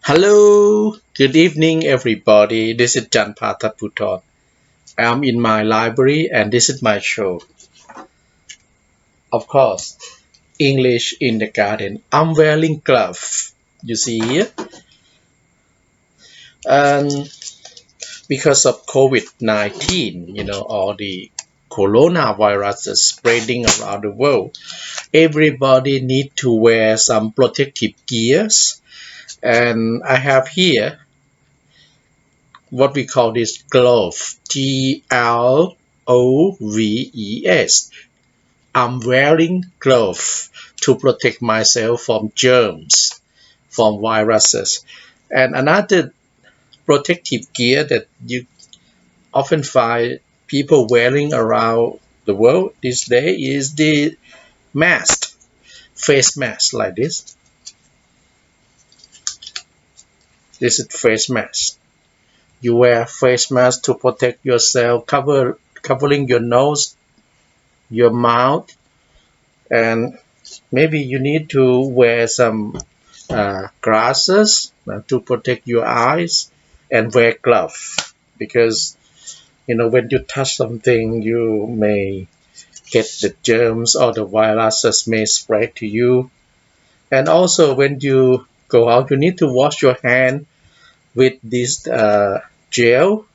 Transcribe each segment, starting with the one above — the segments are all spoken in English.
Hello, good evening, everybody. This is Jan Pathaputon. I'm in my library and this is my show. Of course, English in the garden. I'm wearing gloves. You see here? And because of COVID-19, all the coronavirus is spreading around the world, everybody need to wear some protective gears. And I have here what we call this glove, GLOVES. I'm wearing gloves to protect myself from germs, from viruses. And another protective gear that you often find people wearing around the world these days is the mask, face mask like this. This is face mask. You wear face mask to protect yourself, covering your nose, your mouth, and maybe you need to wear some glasses to protect your eyes and wear gloves because when you touch something you may get the germs or the viruses may spread to you. And also when you go out you need to wash your hand with this gel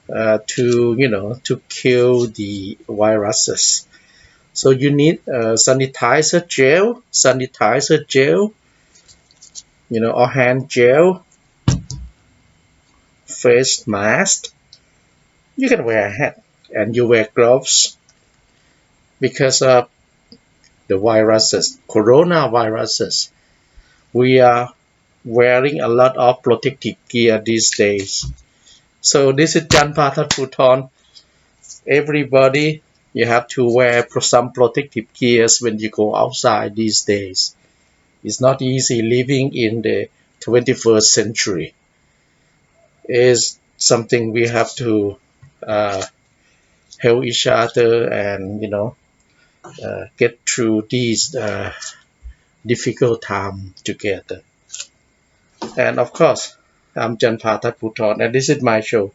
to kill the viruses. So you need sanitizer gel, or hand gel, face mask. You can wear a hat and you wear gloves because of the viruses, coronaviruses. We are wearing a lot of protective gear these days. So this is Jan Pathaputon. Everybody, you have to wear some protective gears when you go outside these days. It's not easy living in the 21st century. It's something we have to uh, help each other and get through these difficult time together. And of course, I'm Jan Pathaputon and this is my show,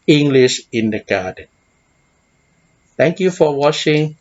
English in the Garden. Thank you for watching.